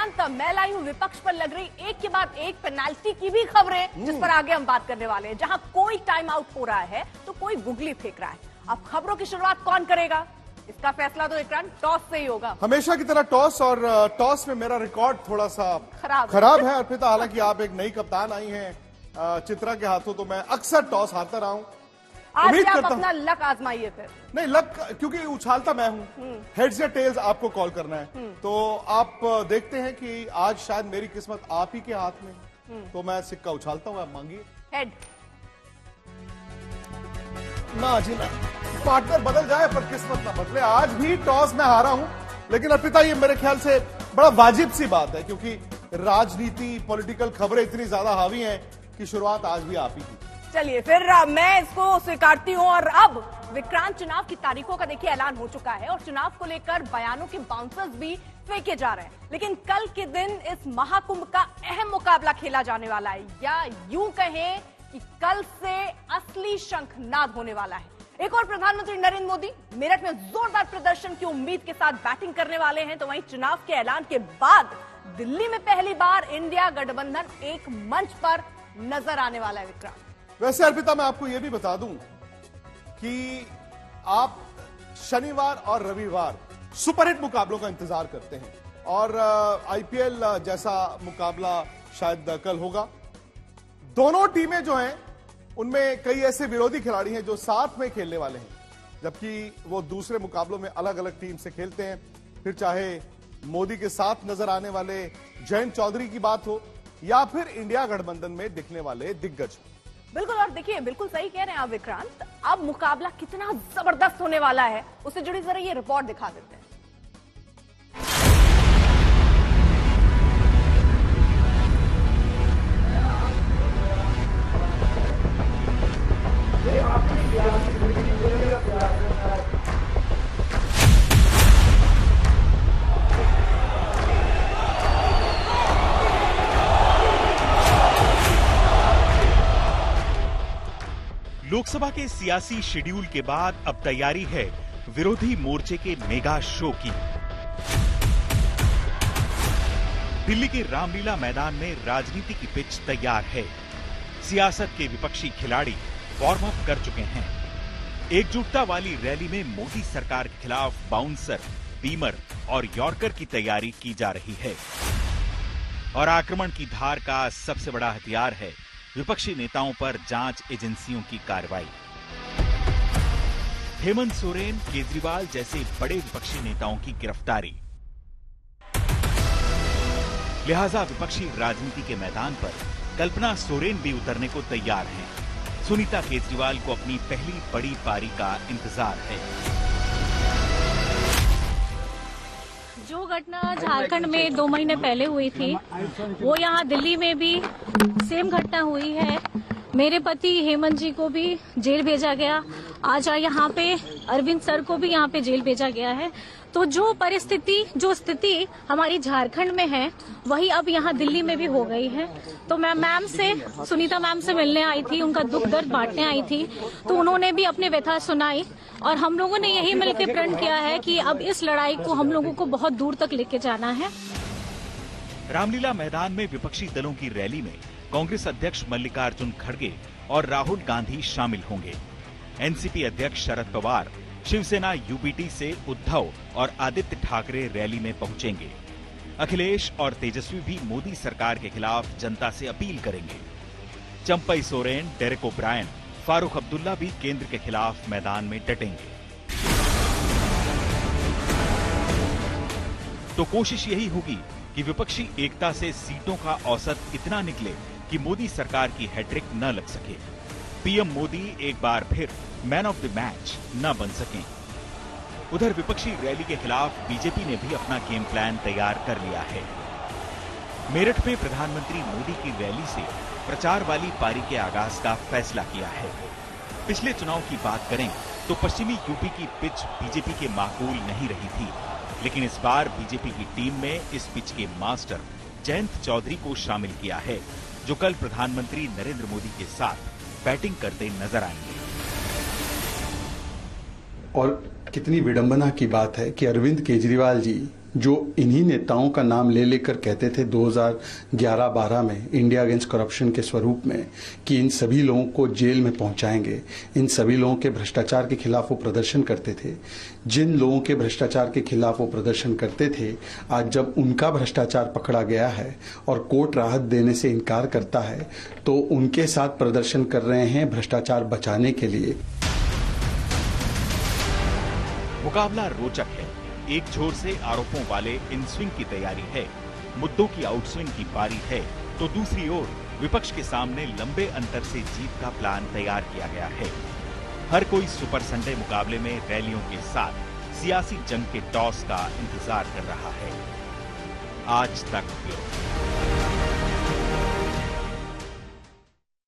विक्रांत, मैं लाई हूँ विपक्ष पर लग रही एक के बाद एक पेनाल्टी की भी खबरें, जिस पर आगे हम बात करने वाले हैं। जहां कोई टाइम आउट हो रहा है तो कोई गुगली फेंक रहा है। अब खबरों की शुरुआत कौन करेगा, इसका फैसला तो विक्रांत टॉस से ही होगा। हमेशा की तरह टॉस, और टॉस में मेरा रिकॉर्ड थोड़ा सा खराब है अर्पिता। हालांकि आप एक नई कप्तान आई हैं चित्रा के हाथों, तो मैं अक्सर टॉस हारता रहा हूं। आज आप अपना लक आजमाइए फिर। नहीं, लक क्योंकि उछालता मैं हूं, हेड्स या टेल्स आपको कॉल करना है। तो आप देखते हैं कि आज शायद मेरी किस्मत आप ही के हाथ में। तो मैं सिक्का उछालता हूं, आप मांगिए। हेड। ना जी ना, पार्टनर बदल जाए पर किस्मत ना बदले। आज भी टॉस में हारा हूं, लेकिन अर्पिता ये मेरे ख्याल से बड़ा वाजिब सी बात है, क्योंकि राजनीति, पॉलिटिकल खबरें इतनी ज्यादा हावी हैं कि शुरुआत आज भी आप ही की। चलिए फिर मैं इसको स्वीकारती हूँ। और अब विक्रांत, चुनाव की तारीखों का देखिए ऐलान हो चुका है और चुनाव को लेकर बयानों के बाउंसर्स भी फेंके जा रहे हैं। लेकिन कल के दिन इस महाकुंभ का अहम मुकाबला खेला जाने वाला है, या यूं कहें कि कल से असली शंखनाद होने वाला है। एक और प्रधानमंत्री नरेंद्र मोदी मेरठ में जोरदार प्रदर्शन की उम्मीद के साथ बैटिंग करने वाले हैं, तो वहीं चुनाव के ऐलान के बाद दिल्ली में पहली बार इंडिया गठबंधन एक मंच पर नजर आने वाला है। विक्रांत, वैसे अर्पिता मैं आपको यह भी बता दूं कि आप शनिवार और रविवार सुपरहिट मुकाबलों का इंतजार करते हैं, और आईपीएल जैसा मुकाबला शायद कल होगा। दोनों टीमें जो हैं उनमें कई ऐसे विरोधी खिलाड़ी हैं जो साथ में खेलने वाले हैं, जबकि वो दूसरे मुकाबलों में अलग अलग टीम से खेलते हैं। फिर चाहे मोदी के साथ नजर आने वाले जयंत चौधरी की बात हो, या फिर इंडिया गठबंधन में दिखने वाले दिग्गज। बिल्कुल, और देखिए बिल्कुल सही कह रहे हैं आप विक्रांत। अब मुकाबला कितना जबरदस्त होने वाला है, उससे जुड़ी जरा ये रिपोर्ट दिखा देते हैं। लोकसभा के सियासी शेड्यूल के बाद अब तैयारी है विरोधी मोर्चे के मेगा शो की। दिल्ली के रामलीला मैदान में राजनीति की पिच तैयार है। सियासत के विपक्षी खिलाड़ी वार्म अप कर चुके हैं। एकजुटता वाली रैली में मोदी सरकार के खिलाफ बाउंसर, बीमर और यॉर्कर की तैयारी की जा रही है। और आक्रमण की धार का सबसे बड़ा हथियार है विपक्षी नेताओं पर जांच एजेंसियों की कार्रवाई। हेमंत सोरेन, केजरीवाल जैसे बड़े विपक्षी नेताओं की गिरफ्तारी। लिहाजा विपक्षी राजनीति के मैदान पर कल्पना सोरेन भी उतरने को तैयार हैं। सुनीता केजरीवाल को अपनी पहली बड़ी पारी का इंतजार है। जो घटना झारखंड में 2 महीने पहले हुई थी, वो यहाँ दिल्ली में भी सेम घटना हुई है। मेरे पति हेमंत जी को भी जेल भेजा गया। आज यहाँ पे अरविंद सर को भी यहाँ पे जेल भेजा गया है। तो जो परिस्थिति, जो स्थिति हमारी झारखंड में है, वही अब यहाँ दिल्ली में भी हो गई है। तो मैं मैम से, सुनीता मैम से मिलने आई थी, उनका दुख दर्द बांटने आई थी, तो उन्होंने भी अपनी व्यथा सुनाई और हम लोगों ने यही मिलकर प्रण किया है कि अब इस लड़ाई को हम लोगों को बहुत दूर तक लेके जाना है। रामलीला मैदान में विपक्षी दलों की रैली में कांग्रेस अध्यक्ष मल्लिकार्जुन खड़गे और राहुल गांधी शामिल होंगे। एनसीपी अध्यक्ष शरद पवार, शिवसेना यूपीटी से उद्धव और आदित्य ठाकरे रैली में पहुंचेंगे। अखिलेश और तेजस्वी भी मोदी सरकार के खिलाफ जनता से अपील करेंगे। चंपई सोरेन, डेरेक ओब्रायन, फारूक अब्दुल्ला भी केंद्र के खिलाफ मैदान में डटेंगे। तो कोशिश यही होगी कि विपक्षी एकता से सीटों का औसत इतना निकले कि मोदी सरकार की हैट्रिक न लग सके, पीएम मोदी एक बार फिर मैन ऑफ द मैच न बन सकें। उधर विपक्षी रैली के खिलाफ बीजेपी ने भी अपना गेम प्लान तैयार कर लिया है। मेरठ में प्रधानमंत्री मोदी की रैली से प्रचार वाली पारी के आगाज का फैसला किया है। पिछले चुनाव की बात करें तो पश्चिमी यूपी की पिच बीजेपी के माकूल नहीं रही थी, लेकिन इस बार बीजेपी की टीम में इस पिच के मास्टर जयंत चौधरी को शामिल किया है, जो कल प्रधानमंत्री नरेंद्र मोदी के साथ बैटिंग करते नजर आएंगे। और कितनी विडंबना की बात है कि अरविंद केजरीवाल जी जो इन्हीं नेताओं का नाम ले लेकर कहते थे 2011-12 में इंडिया अगेंस्ट करप्शन के स्वरूप में कि इन सभी लोगों को जेल में पहुंचाएंगे, इन सभी लोगों के भ्रष्टाचार के खिलाफ वो प्रदर्शन करते थे। जिन लोगों के भ्रष्टाचार के खिलाफ वो प्रदर्शन करते थे, आज जब उनका भ्रष्टाचार पकड़ा गया है और कोर्ट राहत देने से इनकार करता है, तो उनके साथ प्रदर्शन कर रहे हैं भ्रष्टाचार बचाने के लिए। मुकाबला रोचक है। एक छोर से आरोपों वाले इन स्विंग की तैयारी है, मुद्दों की आउटस्विंग की बारी है, तो दूसरी ओर विपक्ष के सामने लंबे अंतर से जीत का प्लान तैयार किया गया है। हर कोई सुपर संडे मुकाबले में रैलियों के साथ सियासी जंग के टॉस का इंतजार कर रहा है। आज तक ब्यूरो।